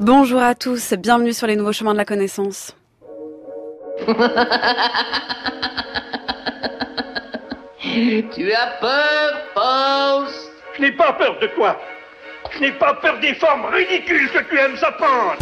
Bonjour à tous, bienvenue sur les nouveaux chemins de la connaissance. Tu as peur, Faust? Je n'ai pas peur de toi. Je n'ai pas peur des formes ridicules que tu aimes apprendre.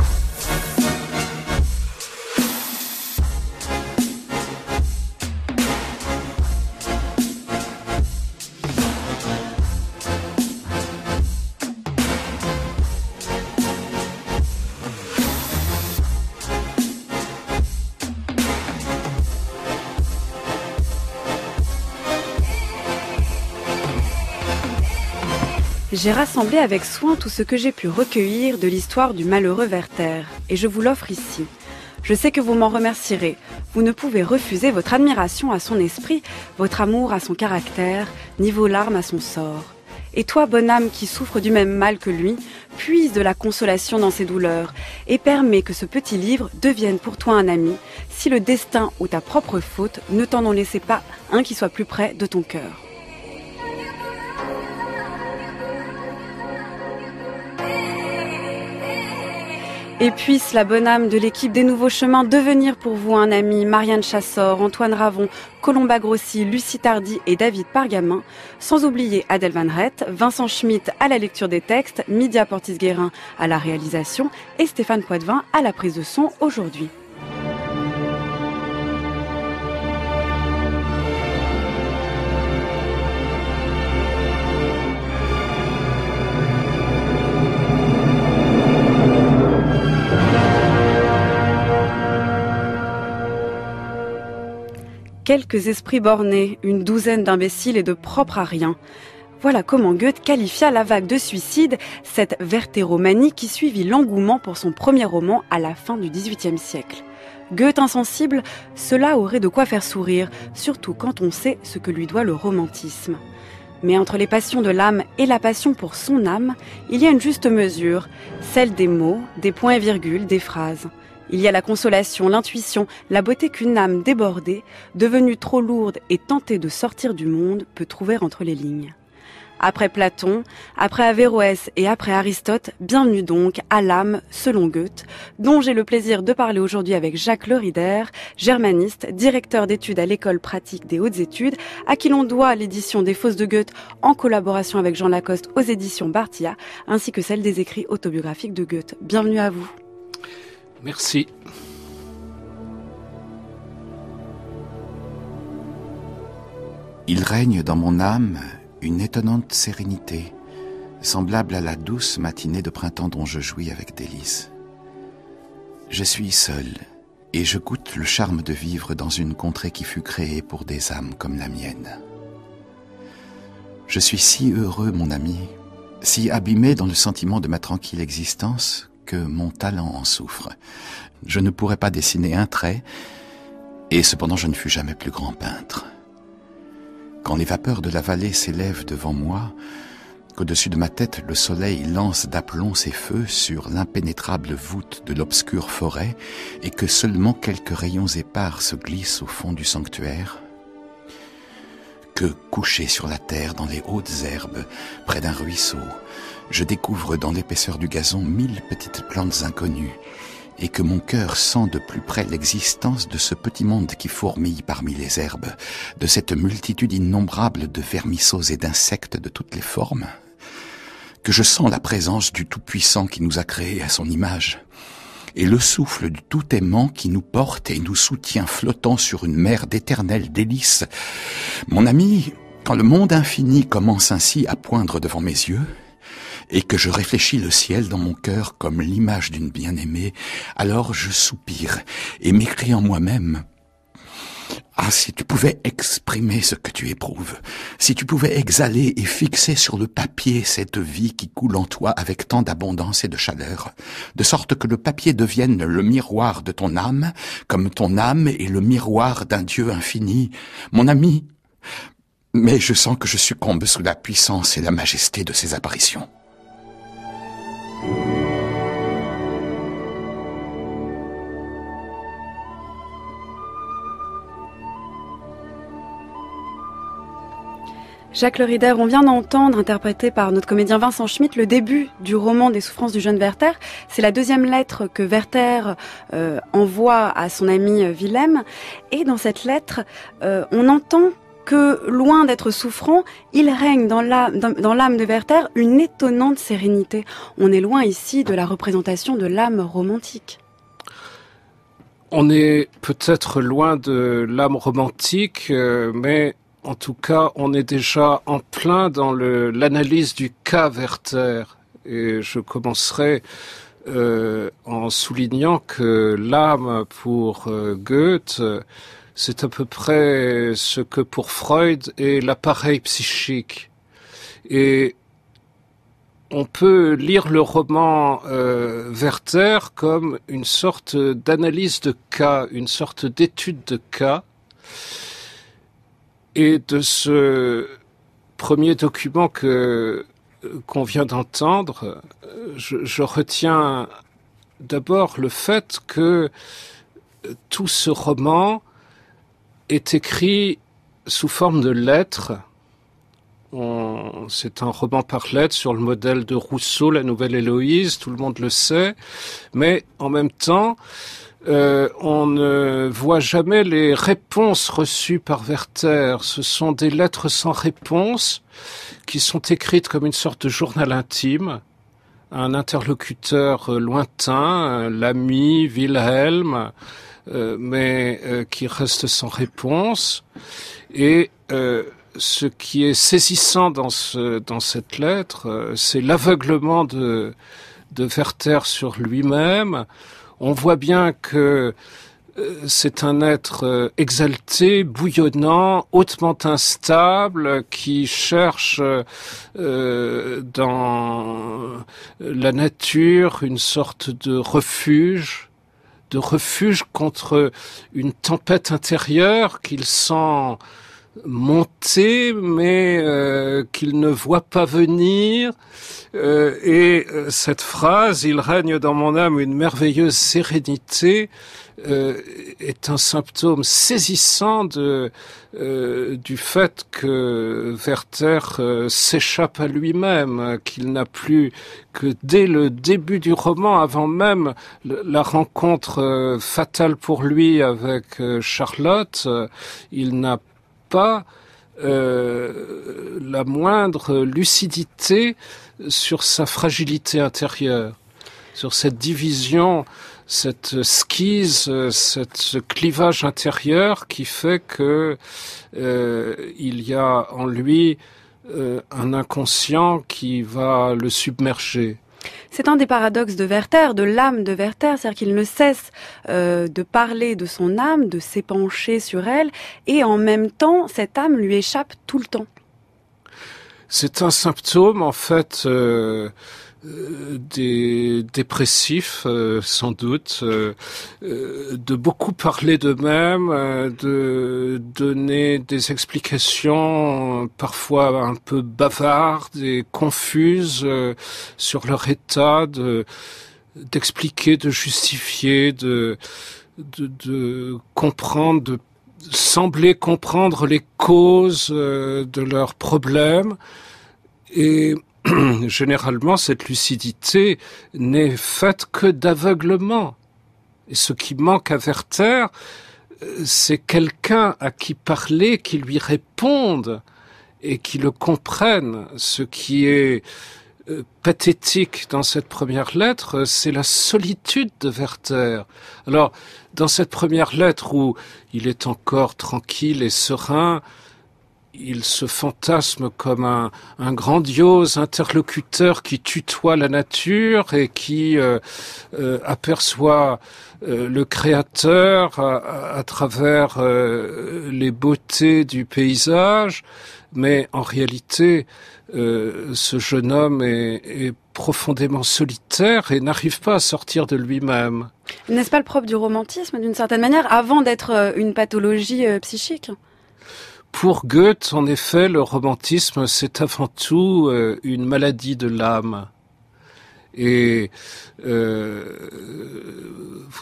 J'ai rassemblé avec soin tout ce que j'ai pu recueillir de l'histoire du malheureux Werther, et je vous l'offre ici. Je sais que vous m'en remercierez. Vous ne pouvez refuser votre admiration à son esprit, votre amour à son caractère, ni vos larmes à son sort. Et toi, bonne âme qui souffre du même mal que lui, puise de la consolation dans ses douleurs, et permets que ce petit livre devienne pour toi un ami, si le destin ou ta propre faute ne t'en ont laissé pas un qui soit plus près de ton cœur. Et puisse la bonne âme de l'équipe des Nouveaux Chemins devenir pour vous un ami, Marianne Chassor, Antoine Ravon, Colomba Grossi, Lucie Tardy et David Pargamin, sans oublier Adèle Van Rett, Vincent Schmitt à la lecture des textes, Midia Portis-Guérin à la réalisation et Stéphane Poitvin à la prise de son aujourd'hui. Quelques esprits bornés, une douzaine d'imbéciles et de propres à rien. Voilà comment Goethe qualifia la vague de suicide, cette vertéromanie qui suivit l'engouement pour son premier roman à la fin du XVIIIe siècle. Goethe insensible, cela aurait de quoi faire sourire, surtout quand on sait ce que lui doit le romantisme. Mais entre les passions de l'âme et la passion pour son âme, il y a une juste mesure, celle des mots, des points et virgules, des phrases. Il y a la consolation, l'intuition, la beauté qu'une âme débordée, devenue trop lourde et tentée de sortir du monde, peut trouver entre les lignes. Après Platon, après Averroès et après Aristote, bienvenue donc à l'âme selon Goethe, dont j'ai le plaisir de parler aujourd'hui avec Jacques Lerider, germaniste, directeur d'études à l'école pratique des hautes études, à qui l'on doit l'édition des Fausses de Goethe en collaboration avec Jean Lacoste aux éditions Barthia, ainsi que celle des écrits autobiographiques de Goethe. Bienvenue à vous. Merci. Il règne dans mon âme une étonnante sérénité, semblable à la douce matinée de printemps dont je jouis avec délice. Je suis seul, et je goûte le charme de vivre dans une contrée qui fut créée pour des âmes comme la mienne. Je suis si heureux, mon ami, si abîmé dans le sentiment de ma tranquille existence, que mon talent en souffre. Je ne pourrais pas dessiner un trait, et cependant je ne fus jamais plus grand peintre. Quand les vapeurs de la vallée s'élèvent devant moi, qu'au-dessus de ma tête le soleil lance d'aplomb ses feux sur l'impénétrable voûte de l'obscure forêt, et que seulement quelques rayons épars se glissent au fond du sanctuaire, que, couché sur la terre dans les hautes herbes, près d'un ruisseau, je découvre dans l'épaisseur du gazon 1000 petites plantes inconnues, et que mon cœur sent de plus près l'existence de ce petit monde qui fourmille parmi les herbes, de cette multitude innombrable de vermisseaux et d'insectes de toutes les formes, que je sens la présence du Tout-Puissant qui nous a créés à son image, et le souffle du Tout-Aimant qui nous porte et nous soutient flottant sur une mer d'éternelles délices. Mon ami, quand le monde infini commence ainsi à poindre devant mes yeux, et que je réfléchis le ciel dans mon cœur comme l'image d'une bien-aimée, alors je soupire et m'écrie en moi-même: ah, si tu pouvais exprimer ce que tu éprouves, si tu pouvais exhaler et fixer sur le papier cette vie qui coule en toi avec tant d'abondance et de chaleur, de sorte que le papier devienne le miroir de ton âme, comme ton âme est le miroir d'un Dieu infini. Mon ami, mais je sens que je succombe sous la puissance et la majesté de ces apparitions. Jacques Le Rider, on vient d'entendre, interprété par notre comédien Vincent Schmitt, le début du roman des souffrances du jeune Werther. C'est la deuxième lettre que Werther envoie à son ami Wilhelm. Et dans cette lettre, on entend que, loin d'être souffrant, il règne dans l'âme de Werther une étonnante sérénité. On est loin ici de la représentation de l'âme romantique. On est peut-être loin de l'âme romantique, mais en tout cas, on est déjà en plein dans l'analyse du cas Werther. Et je commencerai en soulignant que l'âme pour Goethe, c'est à peu près ce que pour Freud est l'appareil psychique. Et on peut lire le roman Werther comme une sorte d'analyse de cas, une sorte d'étude de cas. Et de ce premier document qu'on vient d'entendre, je retiens d'abord le fait que tout ce roman est écrit sous forme de lettres. C'est un roman par lettres sur le modèle de Rousseau, La Nouvelle Héloïse, tout le monde le sait, mais en même temps, on ne voit jamais les réponses reçues par Werther. Ce sont des lettres sans réponse qui sont écrites comme une sorte de journal intime à un interlocuteur lointain, l'ami Wilhelm, mais qui reste sans réponse. Et ce qui est saisissant dans cette lettre, c'est l'aveuglement de Werther sur lui-même. On voit bien que c'est un être exalté, bouillonnant, hautement instable, qui cherche dans la nature une sorte de refuge contre une tempête intérieure qu'il sent monter, mais qu'il ne voit pas venir. Et cette phrase, il règne dans mon âme une merveilleuse sérénité, est un symptôme saisissant du fait que Werther s'échappe à lui-même, qu'il n'a plus que dès le début du roman, avant même la rencontre fatale pour lui avec Charlotte, il n'a pas la moindre lucidité sur sa fragilité intérieure, sur cette division, cette schise, ce clivage intérieur qui fait que il y a en lui un inconscient qui va le submerger. C'est un des paradoxes de Werther, de l'âme de Werther, c'est-à-dire qu'il ne cesse de parler de son âme, de s'épancher sur elle, et en même temps, cette âme lui échappe tout le temps. C'est un symptôme, en fait, des dépressifs, sans doute, de beaucoup parler d'eux-mêmes, de donner des explications parfois un peu bavardes et confuses sur leur état, d'expliquer, de justifier, de comprendre, de sembler comprendre les causes de leurs problèmes. Et généralement, cette lucidité n'est faite que d'aveuglement. Et ce qui manque à Werther, c'est quelqu'un à qui parler, qui lui réponde et qui le comprenne. Ce qui est pathétique dans cette première lettre, c'est la solitude de Werther. Alors, dans cette première lettre où il est encore tranquille et serein, il se fantasme comme un grandiose interlocuteur qui tutoie la nature et qui aperçoit le créateur à travers les beautés du paysage. Mais en réalité, ce jeune homme est profondément solitaire et n'arrive pas à sortir de lui-même. N'est-ce pas le propre du romantisme, d'une certaine manière, avant d'être une pathologie psychique ? Pour Goethe, en effet, le romantisme, c'est avant tout une maladie de l'âme. Et vous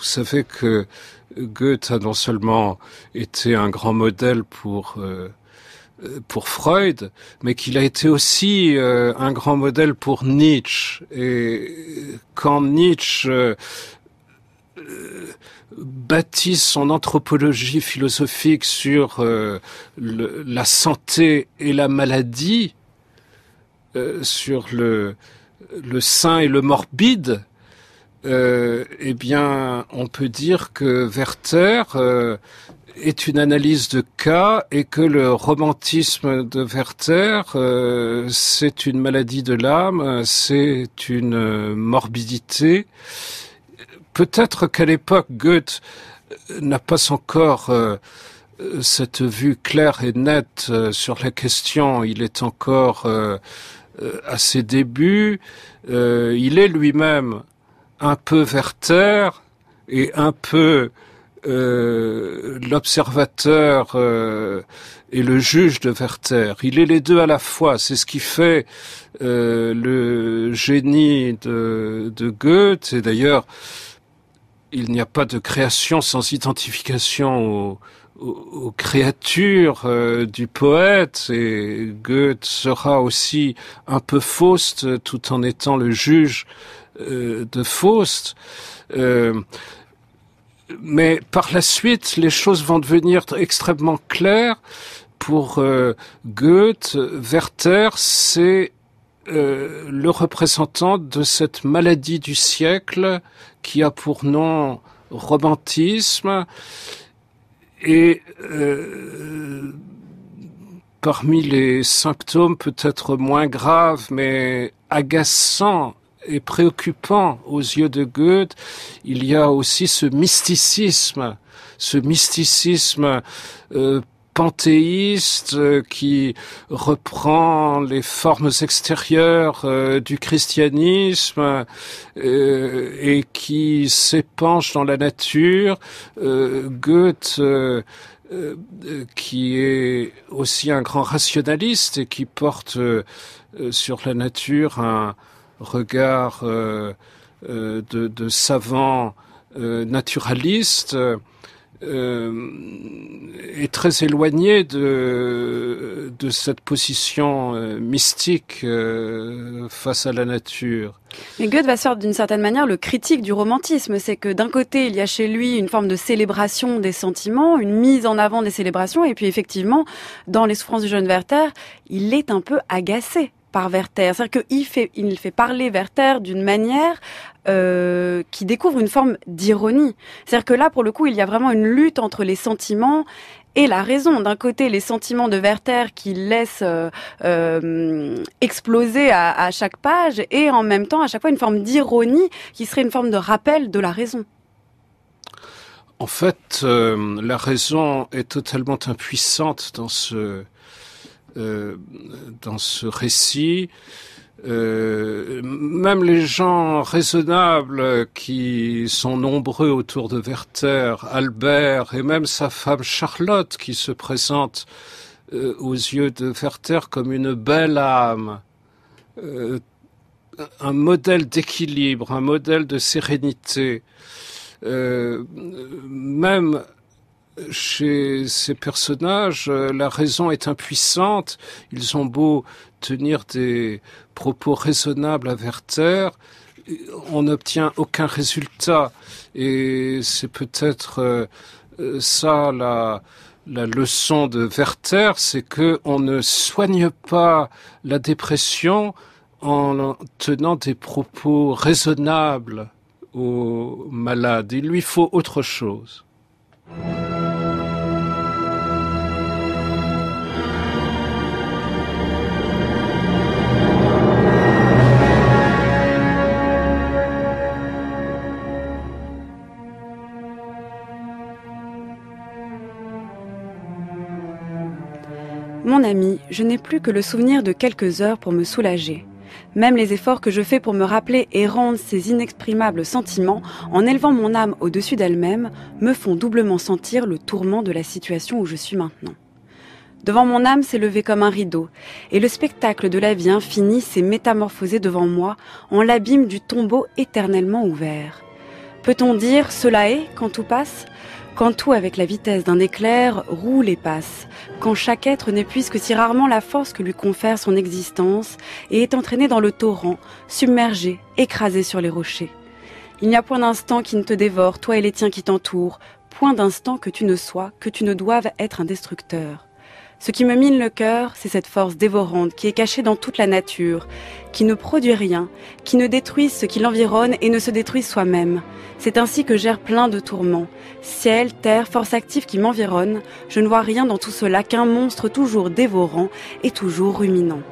savez que Goethe a non seulement été un grand modèle pour pour Freud, mais qu'il a été aussi un grand modèle pour Nietzsche. Et quand Nietzsche bâtisse son anthropologie philosophique sur la santé et la maladie, sur le sain et le morbide, eh bien, on peut dire que Werther est une analyse de cas et que le romantisme de Werther, c'est une maladie de l'âme, c'est une morbidité. Peut-être qu'à l'époque, Goethe n'a pas encore cette vue claire et nette sur la question. Il est encore à ses débuts. Il est lui-même un peu Werther et un peu l'observateur et le juge de Werther. Il est les deux à la fois. C'est ce qui fait le génie de Goethe. Et d'ailleurs, il n'y a pas de création sans identification aux créatures du poète. Et Goethe sera aussi un peu Faust, tout en étant le juge de Faust. Mais par la suite, les choses vont devenir extrêmement claires. Pour Goethe, Werther, c'est le représentant de cette maladie du siècle qui a pour nom romantisme. Et parmi les symptômes peut-être moins graves, mais agaçants et préoccupant aux yeux de Goethe, il y a aussi ce mysticisme panthéiste qui reprend les formes extérieures du christianisme et qui s'épanche dans la nature. Goethe, qui est aussi un grand rationaliste et qui porte sur la nature un regard de savant naturaliste, est très éloigné de cette position mystique face à la nature. Mais Goethe va se faire d'une certaine manière le critique du romantisme. C'est que d'un côté, il y a chez lui une forme de célébration des sentiments, une mise en avant des célébrations, et puis effectivement, dans Les souffrances du jeune Werther, il est un peu agacé par Werther. C'est-à-dire qu'il fait parler Werther d'une manière qui découvre une forme d'ironie. C'est-à-dire que là, pour le coup, il y a vraiment une lutte entre les sentiments et la raison. D'un côté, les sentiments de Werther qui laissent exploser à chaque page, et en même temps, à chaque fois, une forme d'ironie qui serait une forme de rappel de la raison. En fait, la raison est totalement impuissante dans ce récit. Même les gens raisonnables qui sont nombreux autour de Werther, Albert et même sa femme Charlotte, qui se présente aux yeux de Werther comme une belle âme, un modèle d'équilibre, un modèle de sérénité. Même chez ces personnages, la raison est impuissante. Ils ont beau tenir des propos raisonnables à Werther, on n'obtient aucun résultat. Et c'est peut-être ça la leçon de Werther, c'est que on ne soigne pas la dépression en tenant des propos raisonnables aux malades. Il lui faut autre chose. Mon ami, je n'ai plus que le souvenir de quelques heures pour me soulager. Même les efforts que je fais pour me rappeler et rendre ces inexprimables sentiments, en élevant mon âme au-dessus d'elle-même, me font doublement sentir le tourment de la situation où je suis maintenant. Devant mon âme s'est levé comme un rideau, et le spectacle de la vie infinie s'est métamorphosé devant moi en l'abîme du tombeau éternellement ouvert. Peut-on dire « cela est » quand tout passe ? quand tout, avec la vitesse d'un éclair, roule et passe, quand chaque être n'épuise que si rarement la force que lui confère son existence et est entraîné dans le torrent, submergé, écrasé sur les rochers. Il n'y a point d'instant qui ne te dévore, toi et les tiens qui t'entourent, point d'instant que tu ne sois, que tu ne doives être un destructeur. Ce qui me mine le cœur, c'est cette force dévorante qui est cachée dans toute la nature, qui ne produit rien, qui ne détruise ce qui l'environne et ne se détruise soi-même. C'est ainsi que j'erre plein de tourments. Ciel, terre, force active qui m'environne, je ne vois rien dans tout cela qu'un monstre toujours dévorant et toujours ruminant.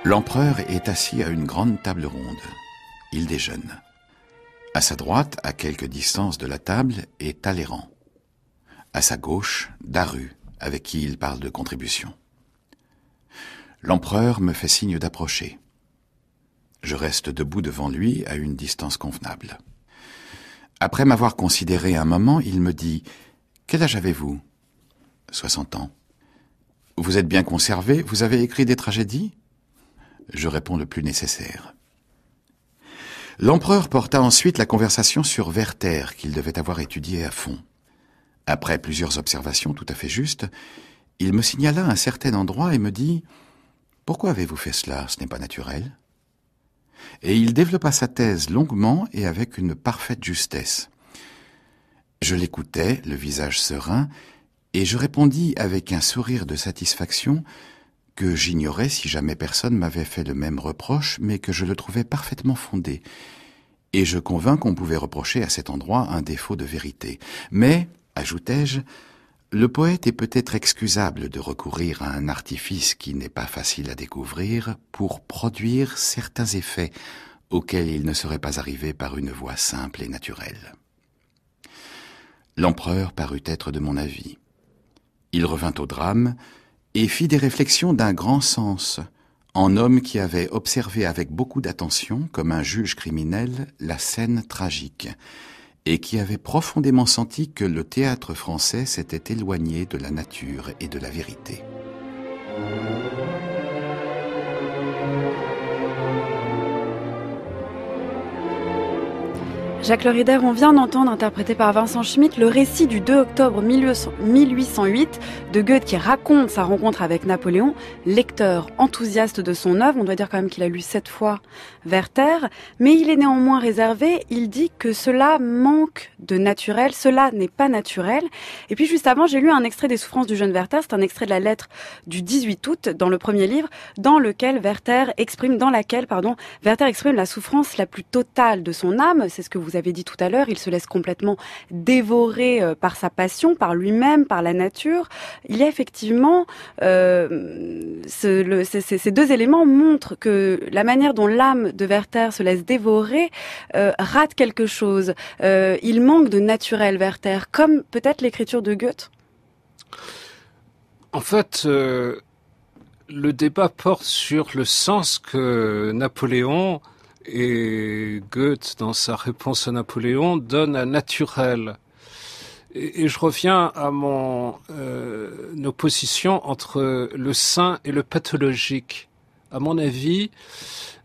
L'empereur est assis à une grande table ronde. Il déjeune. À sa droite, à quelque distance de la table, est Talleyrand. À sa gauche, Daru, avec qui il parle de contribution. L'empereur me fait signe d'approcher. Je reste debout devant lui à une distance convenable. Après m'avoir considéré un moment, il me dit « Quel âge avez-vous » ? 60 ans. « Vous êtes bien conservé, vous avez écrit des tragédies » ? Je réponds le plus nécessaire. L'empereur porta ensuite la conversation sur Werther, qu'il devait avoir étudié à fond. Après plusieurs observations tout à fait justes, il me signala un certain endroit et me dit « Pourquoi avez-vous fait cela? Ce n'est pas naturel. » Et il développa sa thèse longuement et avec une parfaite justesse. Je l'écoutais, le visage serein, et je répondis avec un sourire de satisfaction que j'ignorais si jamais personne m'avait fait le même reproche, mais que je le trouvais parfaitement fondé. Et je convins qu'on pouvait reprocher à cet endroit un défaut de vérité. Mais, ajoutai-je, le poète est peut-être excusable de recourir à un artifice qui n'est pas facile à découvrir pour produire certains effets auxquels il ne serait pas arrivé par une voie simple et naturelle. L'empereur parut être de mon avis. Il revint au drame et fit des réflexions d'un grand sens, en homme qui avait observé avec beaucoup d'attention, comme un juge criminel, la scène tragique, et qui avait profondément senti que le théâtre français s'était éloigné de la nature et de la vérité. Jacques Le Rider, on vient d'entendre, interprété par Vincent Schmitt, le récit du 2 octobre 1808 de Goethe qui raconte sa rencontre avec Napoléon. Lecteur enthousiaste de son œuvre, on doit dire quand même qu'il a lu 7 fois Werther, mais il est néanmoins réservé, il dit que cela manque de naturel, cela n'est pas naturel. Et puis juste avant, j'ai lu un extrait des Souffrances du jeune Werther, c'est un extrait de la lettre du 18 août, dans le premier livre, dans laquelle Werther exprime la souffrance la plus totale de son âme, c'est ce que vous avez dit tout à l'heure, il se laisse complètement dévorer par sa passion, par lui-même, par la nature. Il y a effectivement, ces deux éléments montrent que la manière dont l'âme de Werther se laisse dévorer rate quelque chose. Il manque de naturel, Werther, comme peut-être l'écriture de Goethe. En fait, le débat porte sur le sens que Napoléon et Goethe, dans sa réponse à Napoléon, donne à naturel. Et je reviens à mon opposition entre le sain et le pathologique. À mon avis,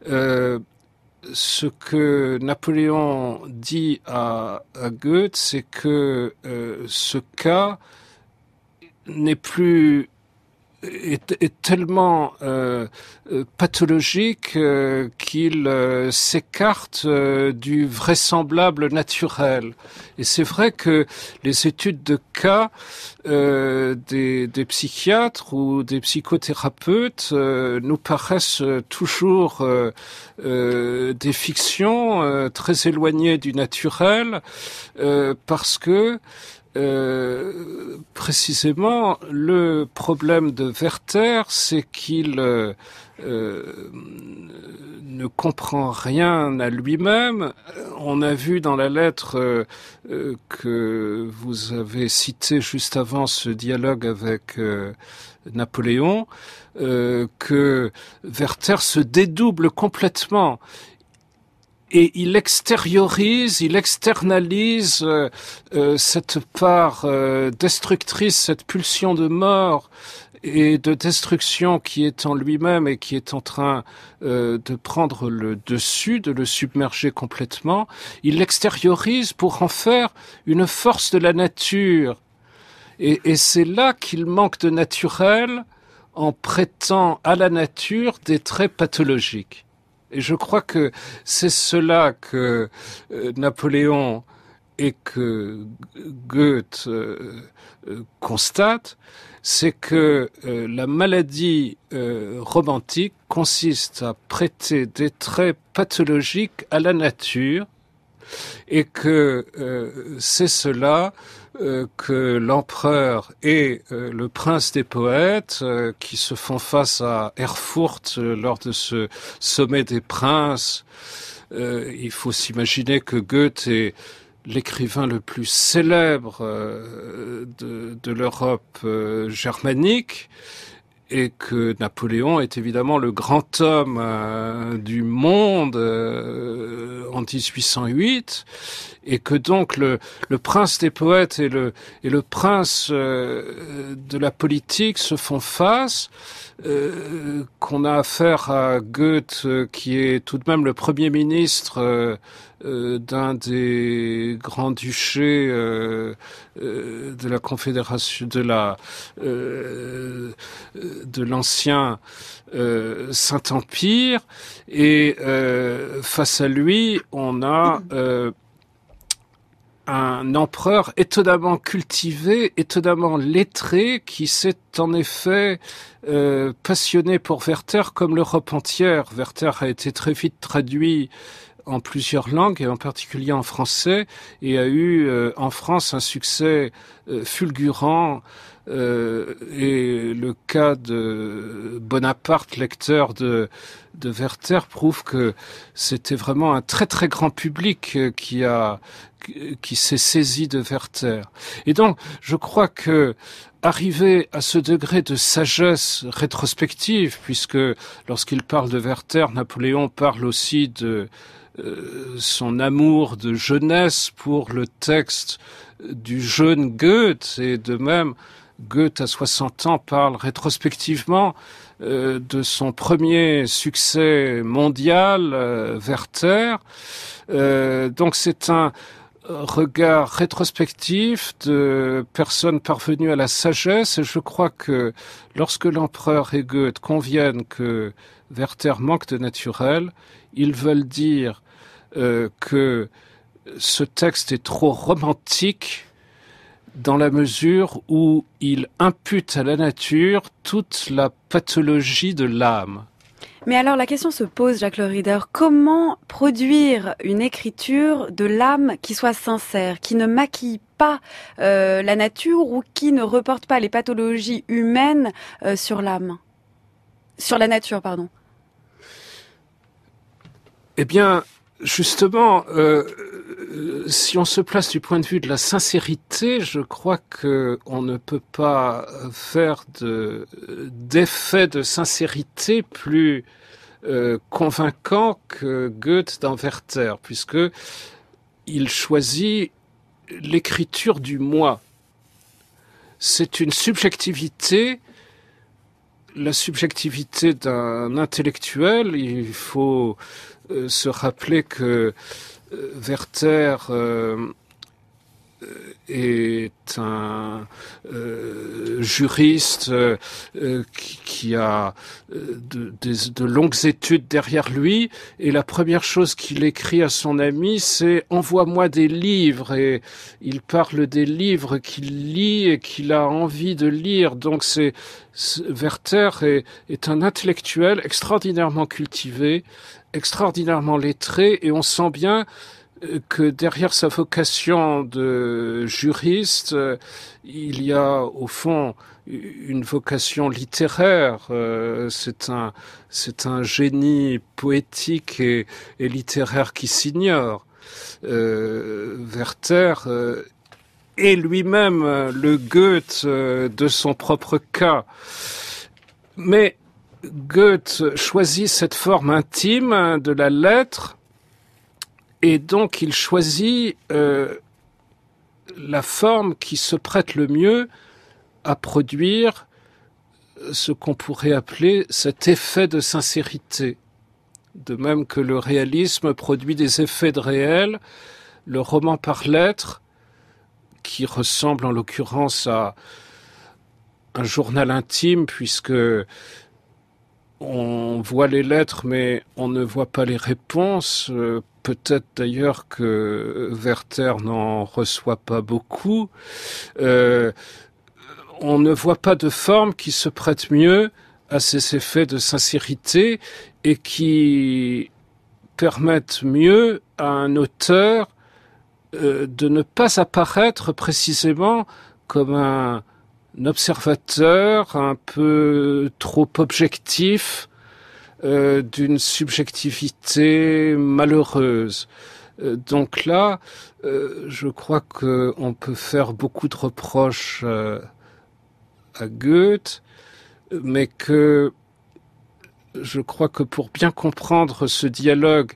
ce que Napoléon dit à Goethe, c'est que ce cas n'est plus est tellement pathologique qu'il s'écarte du vraisemblable naturel. Et c'est vrai que les études de cas des psychiatres ou des psychothérapeutes nous paraissent toujours des fictions très éloignées du naturel parce que précisément, le problème de Werther, c'est qu'il ne comprend rien à lui-même. On a vu dans la lettre que vous avez citée juste avant ce dialogue avec Napoléon, que Werther se dédouble complètement. et il extériorise, il externalise cette part destructrice, cette pulsion de mort et de destruction qui est en lui-même et qui est en train de prendre le dessus, de le submerger complètement. Il l'extériorise pour en faire une force de la nature. Et c'est là qu'il manque de naturel en prêtant à la nature des traits pathologiques. Et je crois que c'est cela que Napoléon et que Goethe constate, c'est que la maladie romantique consiste à prêter des traits pathologiques à la nature et que c'est cela que l'empereur et le prince des poètes qui se font face à Erfurt lors de ce sommet des princes. Il faut s'imaginer que Goethe est l'écrivain le plus célèbre de l'Europe germanique et que Napoléon est évidemment le grand homme du monde en 1808 et que donc le prince des poètes et le prince de la politique se font face, qu'on a affaire à Goethe qui est tout de même le premier ministre d'un des grands duchés de la confédération de l'ancien Saint-Empire et face à lui on a un empereur étonnamment cultivé, étonnamment lettré, qui s'est en effet passionné pour Werther comme l'Europe entière. Werther a été très vite traduit en plusieurs langues, et en particulier en français, et a eu en France un succès fulgurant. Et le cas de Bonaparte, lecteur de Werther, prouve que c'était vraiment un très très grand public qui s'est saisi de Werther. Et donc, je crois que arriver à ce degré de sagesse rétrospective, puisque lorsqu'il parle de Werther, Napoléon parle aussi de son amour de jeunesse pour le texte du jeune Goethe, et de même Goethe à 60 ans parle rétrospectivement de son premier succès mondial, Werther. Donc c'est un regard rétrospectif de personnes parvenues à la sagesse, et je crois que lorsque l'empereur et Goethe conviennent que Werther manque de naturel, ils veulent dire que ce texte est trop romantique dans la mesure où il impute à la nature toute la pathologie de l'âme. Mais alors la question se pose, Jacques Le Rider, comment produire une écriture de l'âme qui soit sincère, qui ne maquille pas la nature ou qui ne reporte pas les pathologies humaines sur l'âme, sur la nature, pardon. Eh bien, justement, si on se place du point de vue de la sincérité, je crois que on ne peut pas faire d'effet de sincérité plus convaincant que Goethe dans Werther, puisque il choisit l'écriture du moi. C'est une subjectivité, la subjectivité d'un intellectuel. Il faut se rappeler que Werther est un juriste qui a de longues études derrière lui, et la première chose qu'il écrit à son ami, c'est « Envoie-moi des livres », et il parle des livres qu'il lit et qu'il a envie de lire. Donc Werther est un intellectuel extraordinairement cultivé, extraordinairement lettré, et on sent bien que derrière sa vocation de juriste, il y a au fond une vocation littéraire. C'est un génie poétique et littéraire qui s'ignore. Werther est lui-même le Goethe de son propre cas. Mais Goethe choisit cette forme intime de la lettre Et donc il choisit la forme qui se prête le mieux à produire ce qu'on pourrait appeler cet effet de sincérité. De même que le réalisme produit des effets de réel, le roman par lettres, qui ressemble en l'occurrence à un journal intime, puisque on voit les lettres mais on ne voit pas les réponses. Peut-être d'ailleurs que Werther n'en reçoit pas beaucoup. On ne voit pas de forme qui se prête mieux à ces effets de sincérité et qui permettent mieux à un auteur de ne pas apparaître précisément comme un observateur un peu trop objectif d'une subjectivité malheureuse. Donc là, je crois qu'on peut faire beaucoup de reproches à Goethe, mais que je crois que pour bien comprendre ce dialogue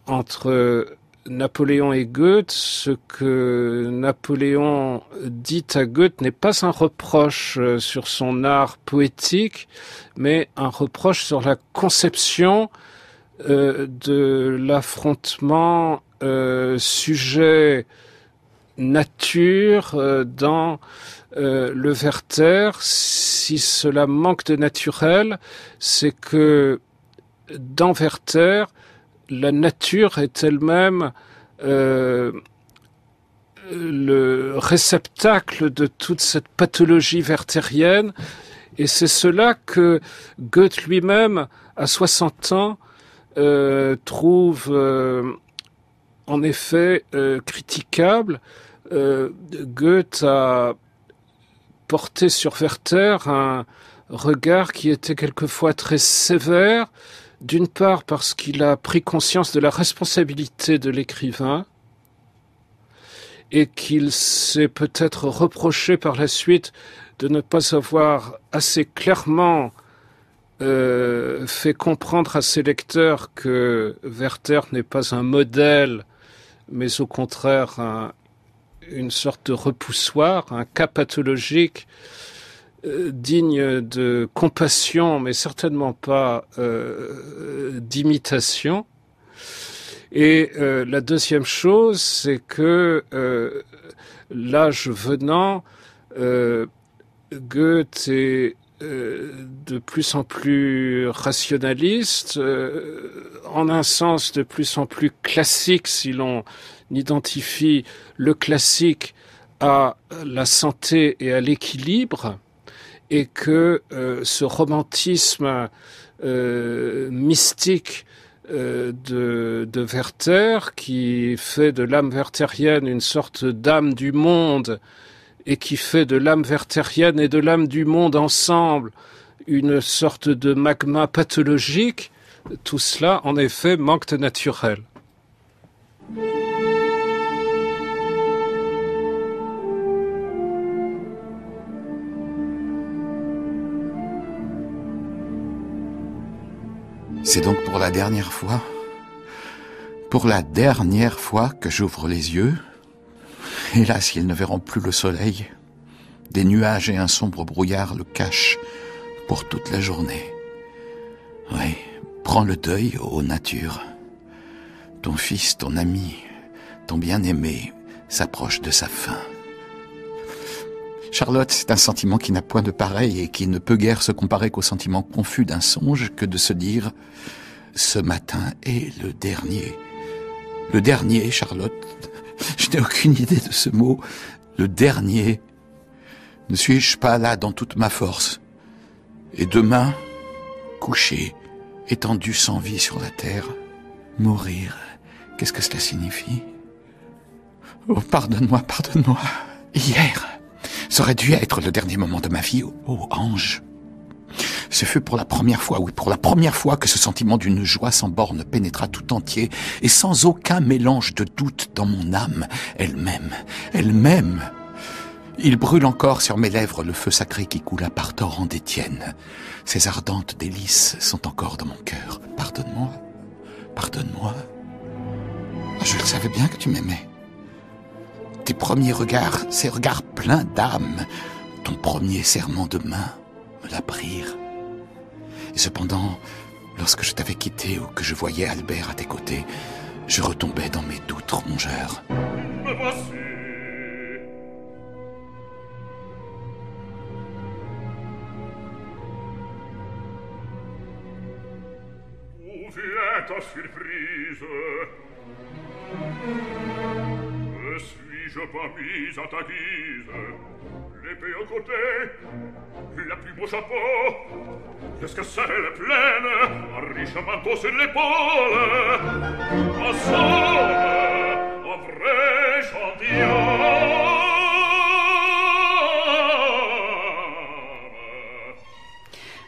entre Napoléon et Goethe, ce que Napoléon dit à Goethe n'est pas un reproche sur son art poétique, mais un reproche sur la conception de l'affrontement sujet-nature dans le Werther. Si cela manque de naturel, c'est que dans Werther, la nature est elle-même le réceptacle de toute cette pathologie werthérienne, et c'est cela que Goethe lui-même, à 60 ans, trouve en effet critiquable. Goethe a porté sur Werther un regard qui était quelquefois très sévère, d'une part parce qu'il a pris conscience de la responsabilité de l'écrivain et qu'il s'est peut-être reproché par la suite de ne pas avoir assez clairement fait comprendre à ses lecteurs que Werther n'est pas un modèle, mais au contraire une sorte de repoussoir, un cas pathologique digne de compassion, mais certainement pas d'imitation. Et la deuxième chose, c'est que l'âge venant, Goethe est de plus en plus rationaliste, en un sens de plus en plus classique, si l'on identifie le classique à la santé et à l'équilibre, et que ce romantisme mystique de Werther, qui fait de l'âme werthérienne une sorte d'âme du monde, et qui fait de l'âme werthérienne et de l'âme du monde ensemble une sorte de magma pathologique, tout cela, en effet, manque de naturel. C'est donc pour la dernière fois que j'ouvre les yeux. Hélas, ils ne verront plus le soleil. Des nuages et un sombre brouillard le cachent pour toute la journée. Oui, prends le deuil, ô nature. Ton fils, ton ami, ton bien-aimé s'approche de sa fin. Charlotte, c'est un sentiment qui n'a point de pareil et qui ne peut guère se comparer qu'au sentiment confus d'un songe que de se dire « Ce matin est le dernier ». Le dernier, Charlotte, je n'ai aucune idée de ce mot. Le dernier. Ne suis-je pas là dans toute ma force? Et demain, couché, étendu sans vie sur la terre, mourir, qu'est-ce que cela signifie? Oh, pardonne-moi, pardonne-moi. Hier, ça aurait dû être le dernier moment de ma vie. Oh, ange. Ce fut pour la première fois, oui, pour la première fois que ce sentiment d'une joie sans borne pénétra tout entier et sans aucun mélange de doute dans mon âme, elle-même. Il brûle encore sur mes lèvres le feu sacré qui coula par torrent d'Étienne. Ces ardentes délices sont encore dans mon cœur. Pardonne-moi, pardonne-moi. savais bien que tu m'aimais. Tes premiers regards, ces regards pleins d'âme, ton premier serrement de main me l'apprirent. Et cependant, lorsque je t'avais quitté ou que je voyais Albert à tes côtés, je retombais dans mes doutes rongeurs. Me voici. Où vient ta surprise? Me suis-je pas mise à ta guise? L'épée au côté, la plus beau chapeau, l'escarcelle pleine, un riche manteau sur l'épaule, en somme, un vrai gentilhomme.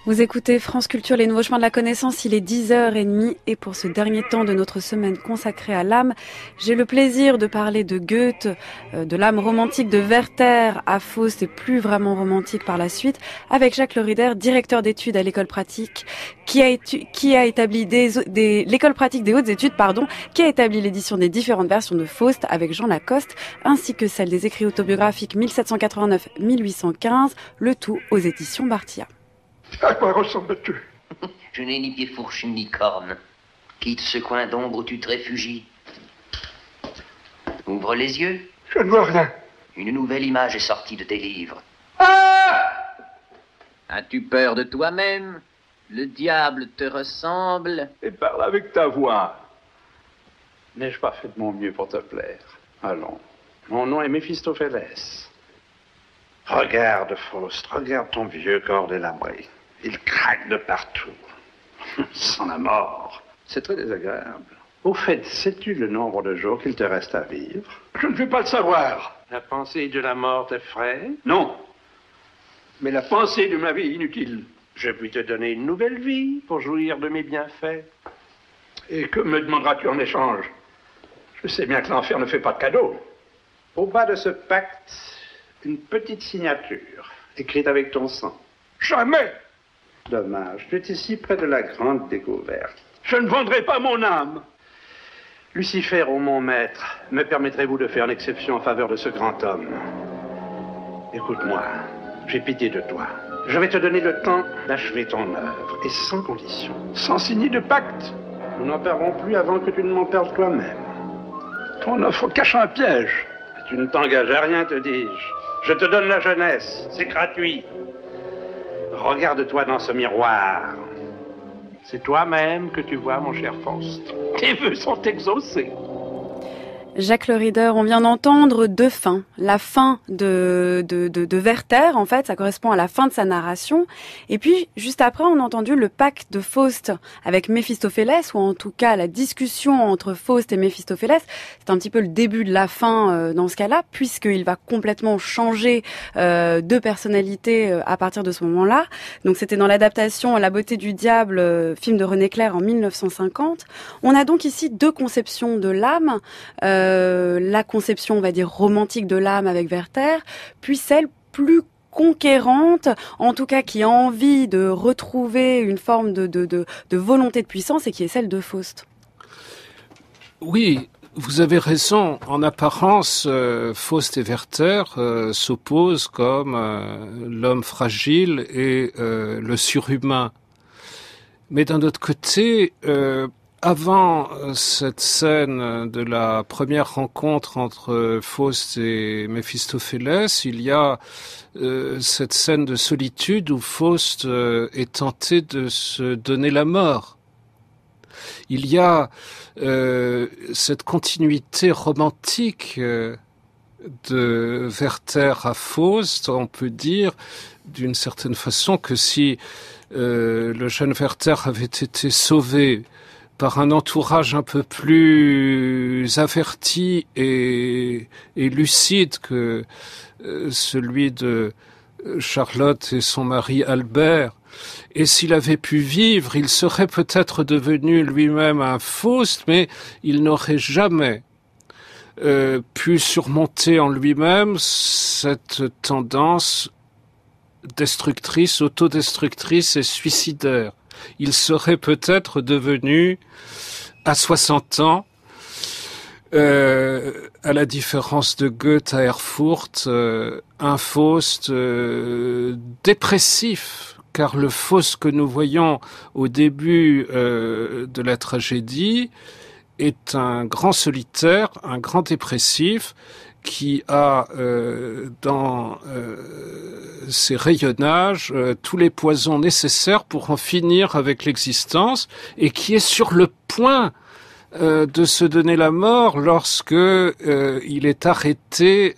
Vous écoutez France Culture, les nouveaux chemins de la connaissance, il est 10h30 et pour ce dernier temps de notre semaine consacrée à l'âme, j'ai le plaisir de parler de Goethe, de l'âme romantique de Werther à Faust et plus vraiment romantique par la suite, avec Jacques Lerider, directeur d'études à l'école pratique, qui a établi l'école pratique des hautes études, qui a établi l'édition des différentes versions de Faust avec Jean Lacoste, ainsi que celle des écrits autobiographiques 1789-1815, le tout aux éditions Barthia. À quoi ressembles-tu? Je n'ai ni pied fourche ni corne. Quitte ce coin d'ombre où tu te réfugies. Ouvre les yeux. Je ne vois rien. Une nouvelle image est sortie de tes livres. Ah! As-tu peur de toi-même? Le diable te ressemble? Et parle avec ta voix. N'ai-je pas fait de mon mieux pour te plaire? Allons. Mon nom est Méphistophélès. Regarde, Faust, regarde ton vieux corps délabré. Il craque de partout. Sans la mort. C'est très désagréable. Au fait, sais-tu le nombre de jours qu'il te reste à vivre? Je ne veux pas le savoir. La pensée de la mort t'effraie? Non. Mais la pensée de ma vie est inutile. Je puis te donner une nouvelle vie pour jouir de mes bienfaits. Et que me demanderas-tu en échange? Je sais bien que l'enfer ne fait pas de cadeaux. Au bas de ce pacte, une petite signature, écrite avec ton sang. Jamais. Dommage, tu étais si près de la grande découverte. Je ne vendrai pas mon âme. Lucifer, ô mon maître, me permettrez-vous de faire une exception en faveur de ce grand homme? Écoute-moi, j'ai pitié de toi. Je vais te donner le temps d'achever ton œuvre, et sans condition. Sans signer de pacte. Nous n'en perdrons plus avant que tu ne m'en perdes toi-même. Ton offre cache un piège. Tu ne t'engages à rien, te dis-je. Je te donne la jeunesse, c'est gratuit. Regarde-toi dans ce miroir. C'est toi-même que tu vois, mon cher Faust. Tes vœux sont exaucés. Jacques Lerider, on vient d'entendre deux fins. La fin de Werther, en fait, ça correspond à la fin de sa narration. Et puis, juste après, on a entendu le pacte de Faust avec Méphistophélès, ou en tout cas la discussion entre Faust et Méphistophélès. C'est un petit peu le début de la fin dans ce cas-là, puisqu'il va complètement changer de personnalité à partir de ce moment-là. Donc c'était dans l'adaptation La beauté du diable, film de René Clair en 1950. On a donc ici deux conceptions de l'âme. La conception, on va dire, romantique de l'âme avec Werther, puis celle plus conquérante, en tout cas qui a envie de retrouver une forme de volonté de puissance et qui est celle de Faust. Oui, vous avez raison. En apparence, Faust et Werther s'opposent comme l'homme fragile et le surhumain. Mais d'un autre côté, avant cette scène de la première rencontre entre Faust et Méphistophélès, il y a cette scène de solitude où Faust est tenté de se donner la mort. Il y a cette continuité romantique de Werther à Faust. On peut dire d'une certaine façon que si le jeune Werther avait été sauvé par un entourage un peu plus averti et lucide que celui de Charlotte et son mari Albert. Et s'il avait pu vivre, il serait peut-être devenu lui-même un Faust, mais il n'aurait jamais pu surmonter en lui-même cette tendance destructrice, autodestructrice et suicidaire. Il serait peut-être devenu, à 60 ans, À la différence de Goethe à Erfurt, un Faust dépressif, car le Faust que nous voyons au début de la tragédie est un grand solitaire, un grand dépressif, qui a dans ses rayonnages tous les poisons nécessaires pour en finir avec l'existence, et qui est sur le point de se donner la mort lorsque il est arrêté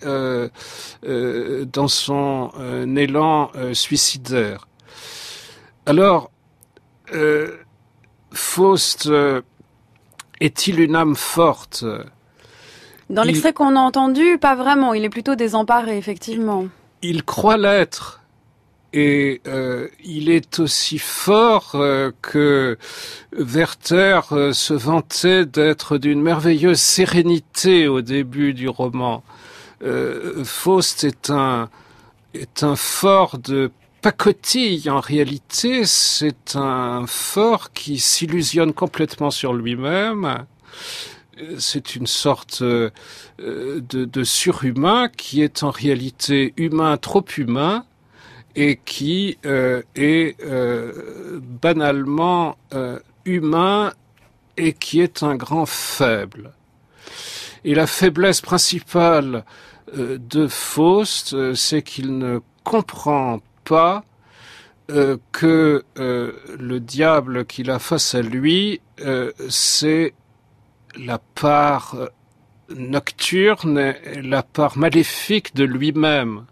dans son élan suicidaire. Alors, Faust est-il une âme forte ? Dans l'extrait qu'on a entendu, pas vraiment. Il est plutôt désemparé, effectivement. Il croit l'être. Et il est aussi fort que Werther se vantait d'être d'une merveilleuse sérénité au début du roman. Faust est un fort de pacotille. En réalité, c'est un fort qui s'illusionne complètement sur lui-même. C'est une sorte de surhumain qui est en réalité humain, trop humain, et qui est banalement humain et qui est un grand faible. Et la faiblesse principale de Faust, c'est qu'il ne comprend pas que le diable qu'il a face à lui, c'est la part nocturne, la part maléfique de lui-même.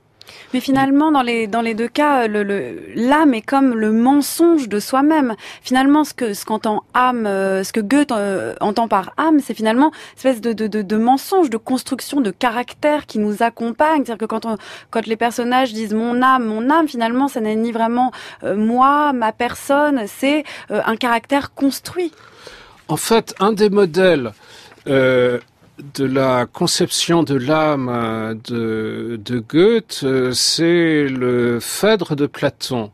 Mais finalement, dans les deux cas, l'âme est comme le mensonge de soi-même. Finalement, ce qu'entend âme, ce que Goethe entend par âme, c'est finalement une espèce de mensonge, de construction de caractère qui nous accompagne. C'est-à-dire que quand les personnages disent mon âme, finalement, ça n'est ni vraiment moi, ma personne, c'est un caractère construit. En fait, un des modèles de la conception de l'âme de Goethe, c'est le Phèdre de Platon.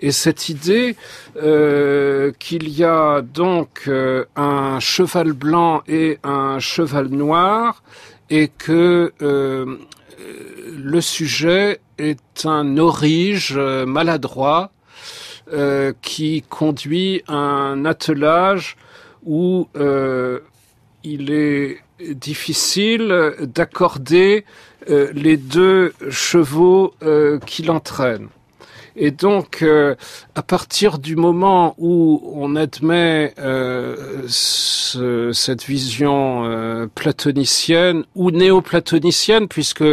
Et cette idée qu'il y a donc un cheval blanc et un cheval noir, et que le sujet est un aurige maladroit qui conduit un attelage où il est difficile d'accorder les deux chevaux qui l'entraînent. Et donc, à partir du moment où on admet cette vision platonicienne ou néo-platonicienne, puisque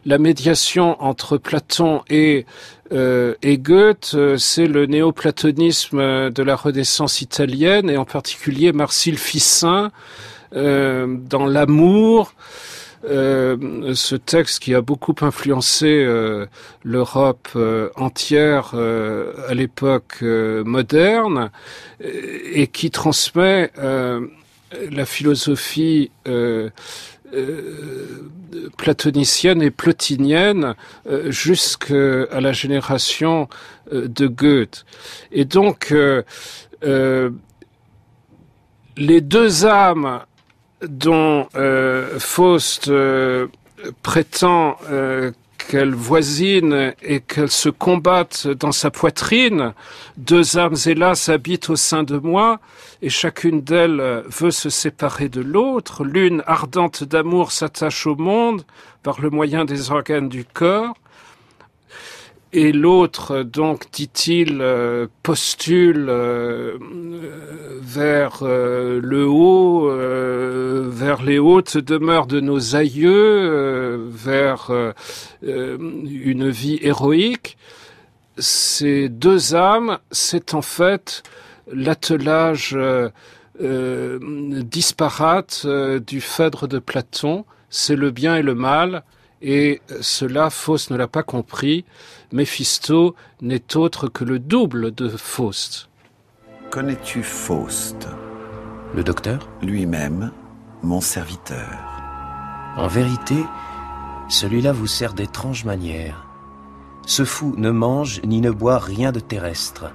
la médiation entre Platon et Goethe, c'est le néoplatonisme de la Renaissance italienne, et en particulier Marcille Ficin, dans L'Amour, ce texte qui a beaucoup influencé l'Europe entière à l'époque moderne, et qui transmet la philosophie platonicienne et plotinienne jusqu'à la génération de Goethe. Et donc, les deux âmes dont Faust prétend qu'elles voisinent et qu'elles se combattent dans sa poitrine, deux âmes hélas habitent au sein de moi, et chacune d'elles veut se séparer de l'autre. L'une, ardente d'amour, s'attache au monde par le moyen des organes du corps, et l'autre, donc, dit-il, postule vers le haut, vers les hautes demeures de nos aïeux, vers une vie héroïque. Ces deux âmes, c'est en fait l'attelage disparate du Phèdre de Platon. C'est le bien et le mal, et cela, Faust ne l'a pas compris. Méphisto n'est autre que le double de Faust. Connais-tu Faust ? Le docteur ? Lui-même, mon serviteur. En vérité, celui-là vous sert d'étranges manières. Ce fou ne mange ni ne boit rien de terrestre.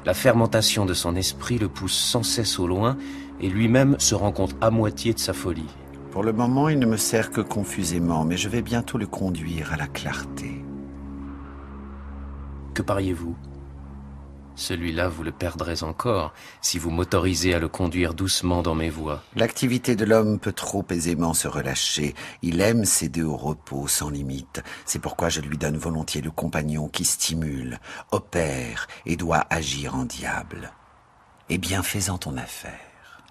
La fermentation de son esprit le pousse sans cesse au loin, et lui-même se rend compte à moitié de sa folie. Pour le moment, il ne me sert que confusément, mais je vais bientôt le conduire à la clarté. Que pariez-vous? Celui-là, vous le perdrez encore, si vous m'autorisez à le conduire doucement dans mes voies. L'activité de l'homme peut trop aisément se relâcher. Il aime céder au repos sans limite. C'est pourquoi je lui donne volontiers le compagnon qui stimule, opère et doit agir en diable. Et bien fais-en ton affaire.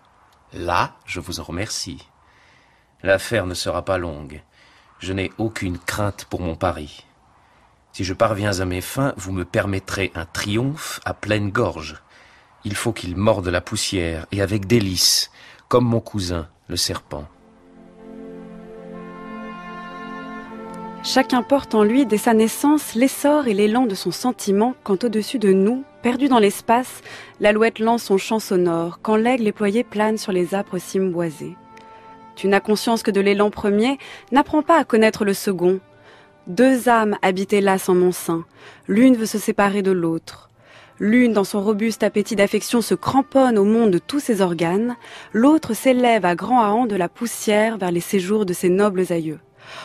Là, je vous en remercie. L'affaire ne sera pas longue. Je n'ai aucune crainte pour mon pari. Si je parviens à mes fins, vous me permettrez un triomphe à pleine gorge. Il faut qu'il morde la poussière, et avec délice, comme mon cousin, le serpent. Chacun porte en lui, dès sa naissance, l'essor et l'élan de son sentiment, quand au-dessus de nous, perdu dans l'espace, l'alouette lance son chant sonore, quand l'aigle éployé plane sur les âpres cimes boisées. Tu n'as conscience que de l'élan premier, n'apprends pas à connaître le second. Deux âmes habitent hélas en mon sein, l'une veut se séparer de l'autre. L'une, dans son robuste appétit d'affection, se cramponne au monde de tous ses organes, l'autre s'élève à grands haants de la poussière vers les séjours de ses nobles aïeux.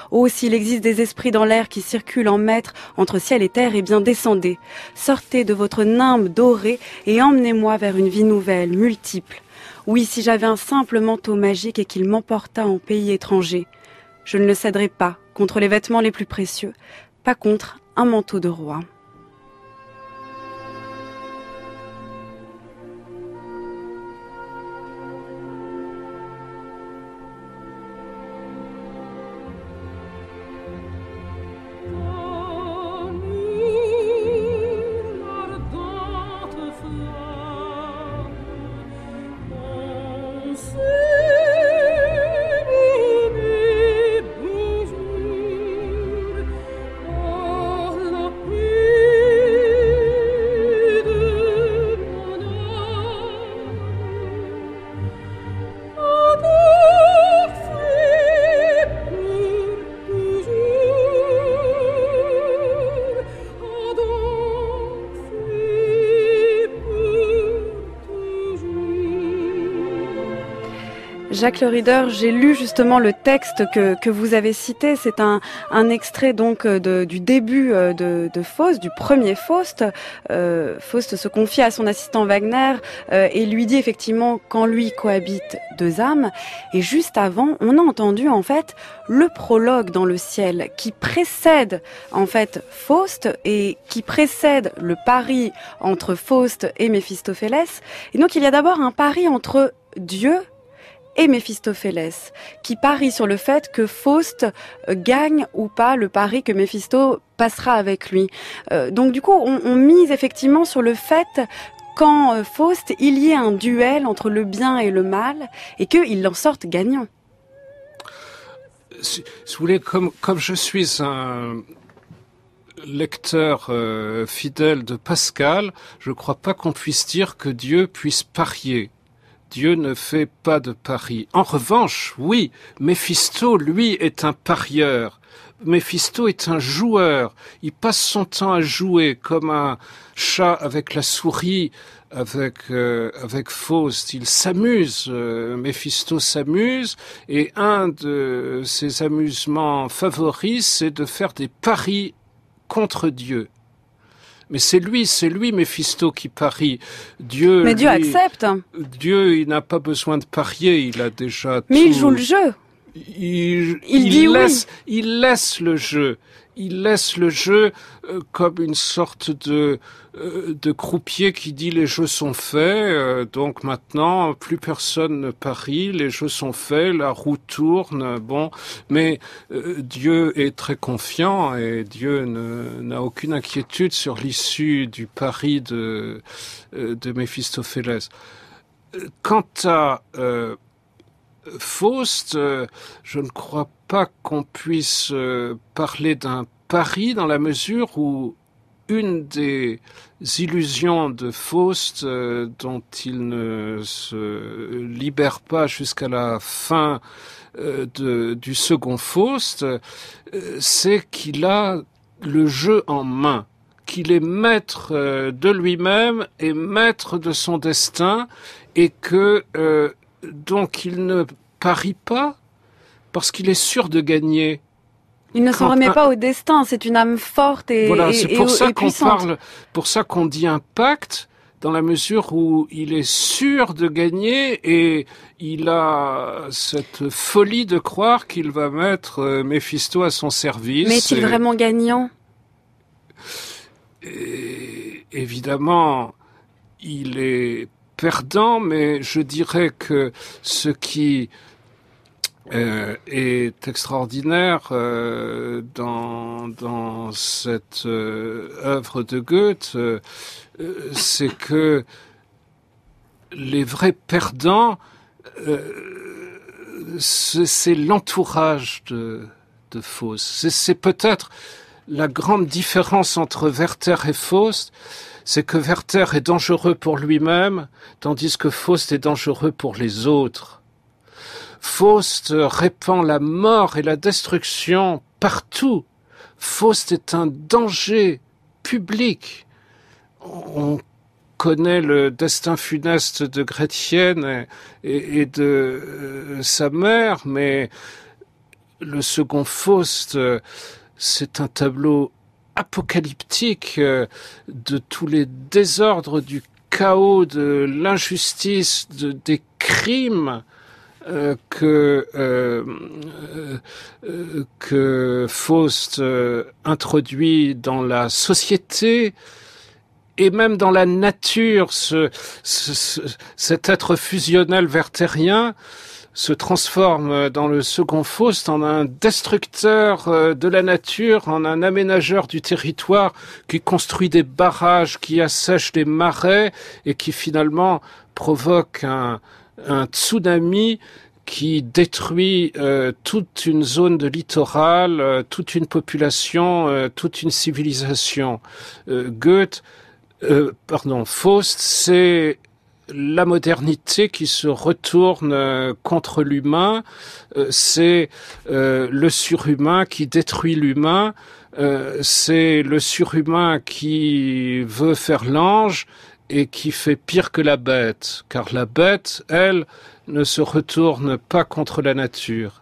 Oh, s'il existe des esprits dans l'air qui circulent en maîtres entre ciel et terre, eh bien descendez, sortez de votre nimbe doré et emmenez-moi vers une vie nouvelle, multiple. Oui, si j'avais un simple manteau magique et qu'il m'emportât en pays étranger, je ne le céderais pas contre les vêtements les plus précieux, pas contre un manteau de roi. Jacques Le Rider, j'ai lu justement le texte que vous avez cité. C'est un extrait donc du début de Faust, du premier Faust. Faust se confie à son assistant Wagner et lui dit effectivement qu'en lui cohabitent deux âmes. Et juste avant, on a entendu en fait le prologue dans le ciel qui précède en fait Faust et qui précède le pari entre Faust et Méphistophélès. Et donc il y a d'abord un pari entre Dieu et Méphistophélès, qui parie sur le fait que Faust gagne ou pas le pari que Méphisto passera avec lui. Donc du coup, on mise effectivement sur le fait qu'en Faust, il y ait un duel entre le bien et le mal, et qu'il en sorte gagnant. Si vous voulez, comme je suis un lecteur fidèle de Pascal, je ne crois pas qu'on puisse dire que Dieu puisse parier. Dieu ne fait pas de paris. En revanche, oui, Méphisto, lui, est un parieur. Méphisto est un joueur. Il passe son temps à jouer comme un chat avec la souris, avec Faust. Il s'amuse. Méphisto s'amuse. Et un de ses amusements favoris, c'est de faire des paris contre Dieu. Mais c'est lui, Méphisto, qui parie. Dieu, mais Dieu accepte. Dieu, il n'a pas besoin de parier, il a déjà mais tout. Il joue le jeu. Il laisse le jeu. Il laisse le jeu comme une sorte de croupier qui dit les jeux sont faits, donc maintenant plus personne ne parie, les jeux sont faits, la roue tourne, bon, mais Dieu est très confiant et Dieu n'a aucune inquiétude sur l'issue du pari de Méphistophélès. Quant à Faust, je ne crois pas qu'on puisse parler d'un pari dans la mesure où une des illusions de Faust dont il ne se libère pas jusqu'à la fin du second Faust, c'est qu'il a le jeu en main, qu'il est maître de lui-même et maître de son destin et que donc il ne parie pas, parce qu'il est sûr de gagner. Il ne s'en remet pas au destin, c'est une âme forte et voilà, c'est pour ça qu'on puissante. Pour ça qu'on dit un pacte, dans la mesure où il est sûr de gagner et il a cette folie de croire qu'il va mettre Méphisto à son service. Mais est-il vraiment gagnant ? Et évidemment, il est perdant, mais je dirais que ce qui est extraordinaire dans cette œuvre de Goethe, c'est que les vrais perdants, c'est l'entourage de Faust. C'est peut-être la grande différence entre Werther et Faust, c'est que Werther est dangereux pour lui-même, tandis que Faust est dangereux pour les autres. Faust répand la mort et la destruction partout. Faust est un danger public. On connaît le destin funeste de Gretchen et de sa mère, mais le second Faust, c'est un tableau apocalyptique de tous les désordres, du chaos, de l'injustice, des crimes que Faust introduit dans la société et même dans la nature. Cet être fusionnel werthérien se transforme dans le second Faust en un destructeur de la nature, en un aménageur du territoire qui construit des barrages, qui assèche des marais et qui finalement provoque un tsunami qui détruit toute une zone de littoral, toute une population, toute une civilisation. Faust, c'est la modernité qui se retourne contre l'humain, c'est le surhumain qui détruit l'humain, c'est le surhumain qui veut faire l'ange et qui fait pire que la bête, car la bête, elle, ne se retourne pas contre la nature.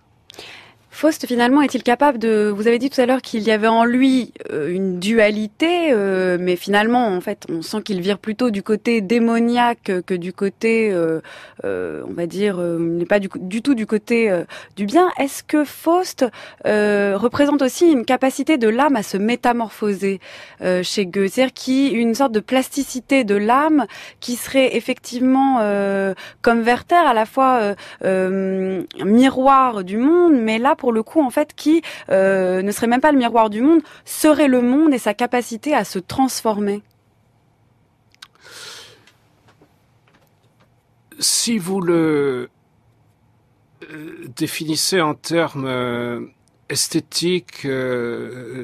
Faust, finalement, est-il capable de... Vous avez dit tout à l'heure qu'il y avait en lui une dualité, mais finalement, en fait, on sent qu'il vire plutôt du côté démoniaque que du côté, on va dire, n'est pas du tout du côté du bien. Est-ce que Faust représente aussi une capacité de l'âme à se métamorphoser chez Goethe, c'est-à-dire une sorte de plasticité de l'âme qui serait effectivement, comme Werther, à la fois un miroir du monde, mais là, pour le coup, en fait, qui ne serait même pas le miroir du monde, serait le monde et sa capacité à se transformer. Si vous le définissez en termes esthétiques,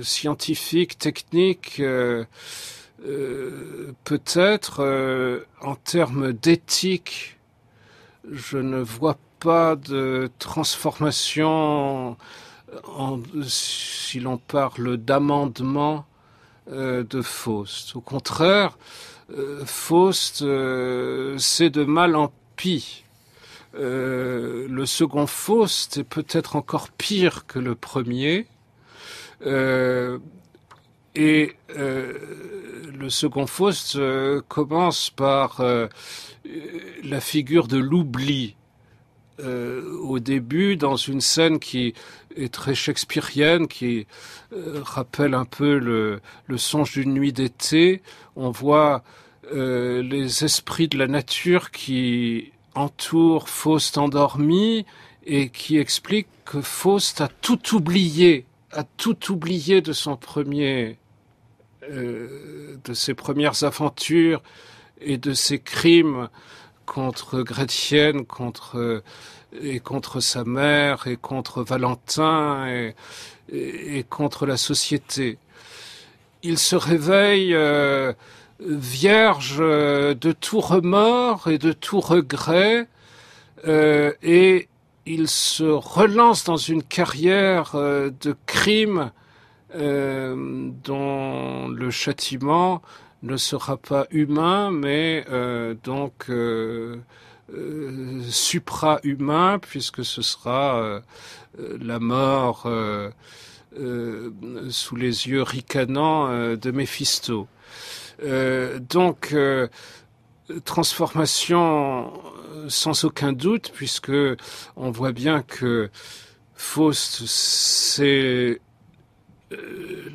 scientifiques, techniques, peut-être en termes d'éthique, je ne vois pas de transformation si l'on parle d'amendement de Faust. Au contraire, Faust, c'est de mal en pis. Le second Faust est peut-être encore pire que le premier. Le second Faust commence par la figure de l'oubli. Au début, dans une scène qui est très shakespearienne, qui rappelle un peu le songe d'une nuit d'été, on voit les esprits de la nature qui entourent Faust endormi et qui expliquent que Faust a tout oublié de son de ses premières aventures et de ses crimes contre Gretchen, contre sa mère, et contre Valentin, et contre la société. Il se réveille vierge de tout remords et de tout regret, et il se relance dans une carrière de crimes dont le châtiment ne sera pas humain, mais supra-humain, puisque ce sera la mort sous les yeux ricanants de Méphisto. Donc, transformation sans aucun doute, puisque on voit bien que Faust, c'est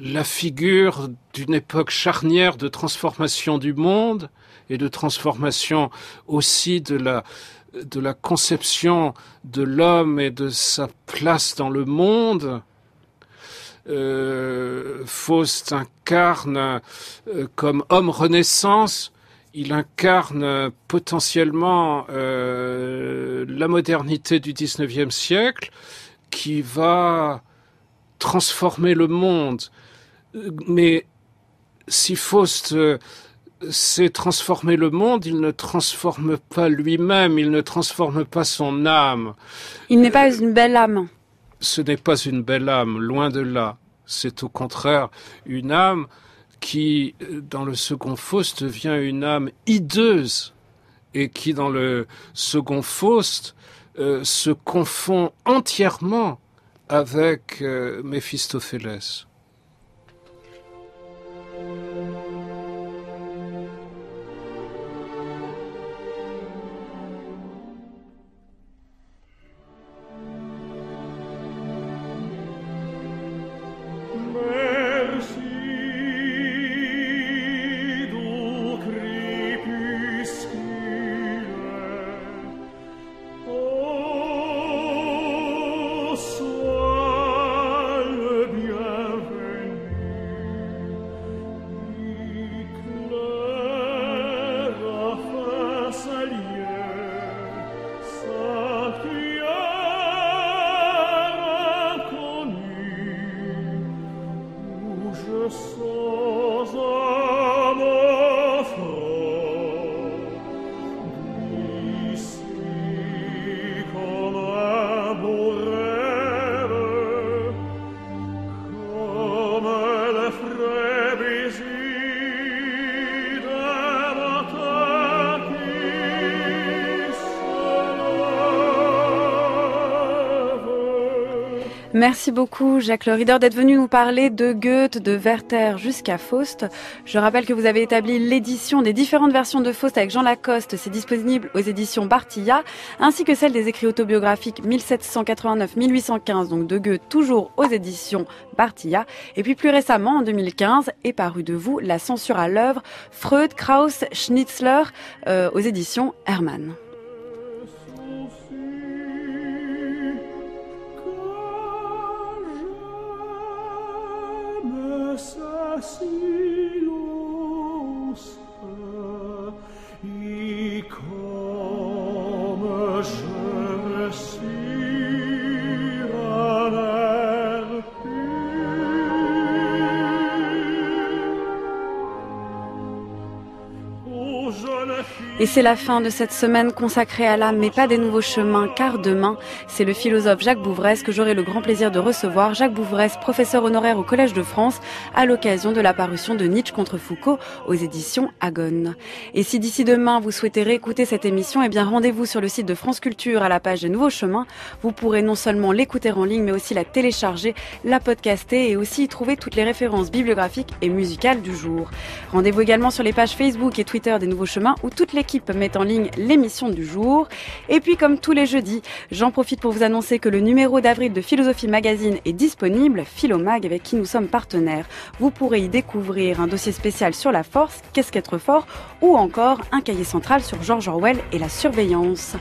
la figure d'une époque charnière de transformation du monde et de transformation aussi de la conception de l'homme et de sa place dans le monde. Faust incarne comme homme renaissance, il incarne potentiellement la modernité du XIXe siècle qui va transformer le monde. Mais si Faust sait transformer le monde, il ne transforme pas lui-même, il ne transforme pas son âme. Il n'est pas une belle âme. Ce n'est pas une belle âme, loin de là. C'est au contraire une âme qui, dans le second Faust, devient une âme hideuse et qui, dans le second Faust, se confond entièrement avec Méphistophélès. Merci beaucoup Jacques Le Rider d'être venu nous parler de Goethe, de Werther jusqu'à Faust. Je rappelle que vous avez établi l'édition des différentes versions de Faust avec Jean Lacoste, c'est disponible aux éditions Bartilla, ainsi que celle des écrits autobiographiques 1789-1815, donc de Goethe, toujours aux éditions Bartilla. Et puis plus récemment, en 2015, est paru de vous La censure à l'œuvre, Freud, Krauss, Schnitzler, aux éditions Hermann. Silence, et comme je me suis à l'air Et c'est la fin de cette semaine consacrée à l'âme, mais pas des nouveaux chemins, car demain, c'est le philosophe Jacques Bouvresse que j'aurai le grand plaisir de recevoir. Jacques Bouvresse, professeur honoraire au Collège de France, à l'occasion de la parution de Nietzsche contre Foucault aux éditions Agone. Et si d'ici demain, vous souhaitez réécouter cette émission, eh bien rendez-vous sur le site de France Culture à la page des nouveaux chemins. Vous pourrez non seulement l'écouter en ligne, mais aussi la télécharger, la podcaster et aussi y trouver toutes les références bibliographiques et musicales du jour. Rendez-vous également sur les pages Facebook et Twitter des nouveaux chemins où toute l'équipe met en ligne l'émission du jour. Et puis comme tous les jeudis, j'en profite pour vous annoncer que le numéro d'avril de Philosophie Magazine est disponible, Philomag avec qui nous sommes partenaires. Vous pourrez y découvrir un dossier spécial sur la force, qu'est-ce qu'être fort, ou encore un cahier central sur George Orwell et la surveillance.